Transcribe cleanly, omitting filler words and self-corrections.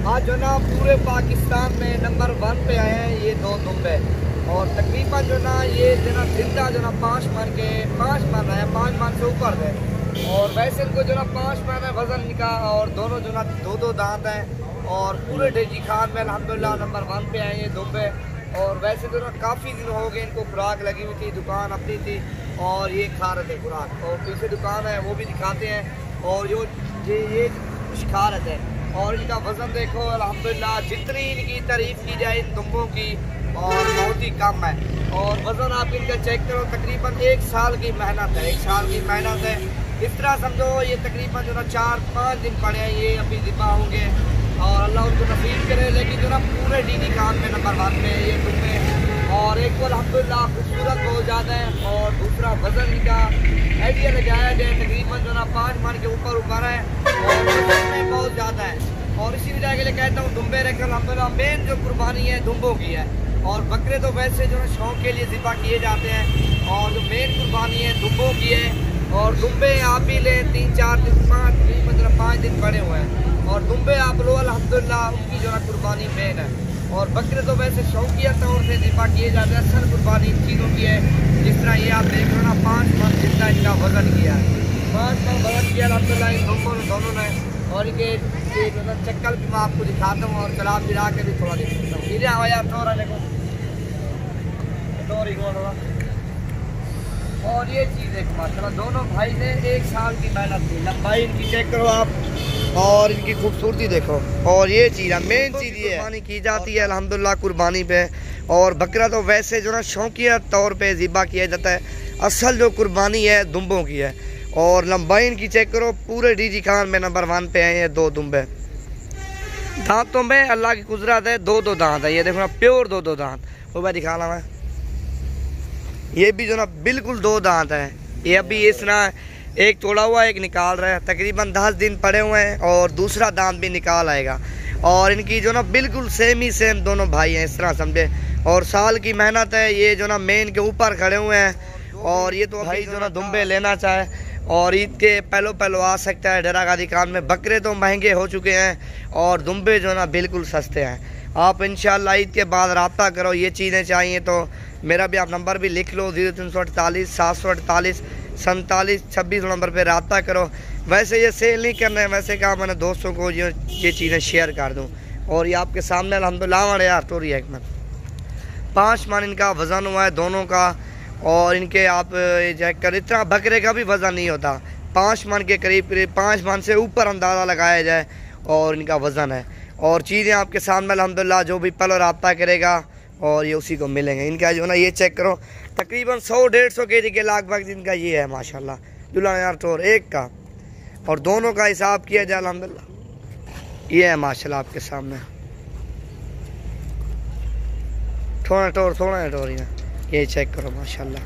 आज जो ना पूरे पाकिस्तान में नंबर 1 पे आए हैं ये 2 दुम्बे। और तकरीबन जो ना ये जो ना जिंदा जो ना 5 मन रहे हैं, 5 मन से ऊपर है। और वैसे इनको जो ना 5 मन है वजन इनका, और दोनों जो ना 2 दांत हैं। और पूरे डेजी खान में अल्हम्दुलिल्लाह नंबर 1 पे आए ये दुम्बे। और वैसे तो ना काफ़ी दिन हो गए इनको खुराक लगी हुई थी, दुकान अपनी थी और ये खा रहे थे खुराक। और पीछे दुकान है वो भी दिखाते हैं। और जो ये खा रहे थे। और इनका वज़न देखो अल्हम्दुलिल्लाह, जितनी इनकी तारीफ़ की जाए इन दुम्बों की और बहुत ही कम है। और वज़न आप इनका चेक करो, तकरीबन 1 साल की मेहनत है, 1 साल की मेहनत है। इस तरह समझो ये तकरीबन जो ना 4-5 दिन पड़े हैं, ये अभी ज़िबा होंगे और अल्लाह उनको नसीब करे। लेकिन जो ना पूरे डीडी खान में नंबर 1 पे ये दुम्बे। और एक तो अल्हम्दुलिल्लाह खूबसूरत बहुत ज़्यादा है। और दूसरा वज़न इनका आइडिया लगाया जाए तकरीबन जो ना 5 मन के ऊपर है और वज़न में बहुत ज़्यादा है। और इसी वजह के लिए कहता हूँ दुम्बे रखकर अल्हम्दुलिल्लाह मेन जो कुर्बानी है दुम्बों की है। और बकरे तो वैसे जो है शौक के लिए ज़िबा किए जाते हैं, और जो मेन कुर्बानी है दुम्बों की है। और दुम्बे आप भी लें 3-4 दिन 5 दिन बड़े हुए हैं। और दुम्बे आप लो अल्हम्दुलिल्लाह उनकी जो है कुर्बानी मेन है। और बकरे तो वैसे शौकिया तौर से ज़िबा किए जाते हैं, असल कुर्बानी इन चीज़ों की है। जिस तरह ये आप देख लो ना 5 मन जितना इनका वज़न किया है, 5 मन वज़न किया अल्हम्दुलिल्लाह इन दोनों ने। और इनके चक्कर भी मैं आपको दिखाता हूँ और चला फिरा के भी थोड़ा दिखाता हूँ। इधर आओ यार थोड़ा देखो। और ये चीज़ एक माशाल्लाह दोनों भाई ने 1 साल की मेहनत की, लंबाई इनकी चेक करो आप और इनकी खूबसूरती देखो। और ये चीज़ है मेन चीज़, ये कुर्बानी की जाती है अल्हम्दुलिल्लाह कुर्बानी पे। और बकरा तो वैसे जो ना शौकिया तौर पे ज़िबा किया जाता है, असल जो कुर्बानी है दुम्बों की है। और लंबाई इनकी चेक करो, पूरे डीजी खान में नंबर 1 पे हैं ये 2 दुम्बे। दांतों में अल्लाह की कुदरत है, 2 दांत है। ये देखो ना प्योर 2 दांत, वो मैं दिखा रहा मैं। ये भी जो ना बिल्कुल 2 दांत है। ये अभी इस ना एक तोड़ा हुआ एक निकाल रहा है, तकरीबन 10 दिन पड़े हुए हैं और दूसरा दांत भी निकाल आएगा। और इनकी जो ना बिल्कुल सेम दोनों भाई हैं, इस तरह समझे। और साल की मेहनत है, ये जो ना मेन के ऊपर खड़े हुए हैं। और ये तो भाई जो ना दुम्बे लेना चाहे और ईद के पहलो आ सकता है डेरा गाजी खान में। बकरे तो महंगे हो चुके हैं और दुम्बे जो ना बिल्कुल सस्ते हैं। आप इंशाल्लाह ईद के बाद रब्ता करो, ये चीज़ें चाहिए तो मेरा भी आप नंबर भी लिख लो, 0348 748 47 26 नंबर पे रब्ता करो। वैसे ये सेल नहीं करना है, वैसे कहा मैंने दोस्तों को ये चीज़ें शेयर कर दूँ। और ये आपके सामने अल्हम्दुलिल्लाह यार तो रही है 5 मन इनका वज़न हुआ है दोनों का। और इनके आप चेक कर, इतना बकरे का भी वज़न नहीं होता, 5 मन के करीब 5 मन से ऊपर अंदाज़ा लगाया जाए और इनका वज़न है। और चीज़ें आपके सामने अल्हम्दुलिल्लाह जो भी पल रब्ता करेगा और ये उसी को मिलेंगे। इनका जो ना ये चेक करो तकरीबन 100-150 केजी के लगभग इनका ये है माशाल्लाह दुल्हन यार टोर एक का। और दोनों का हिसाब किया जाए अल्हम्दुलिल्लाह ये है माशाल्लाह आपके सामने। थोड़ा टोर ये चेक करो माशाल्लाह।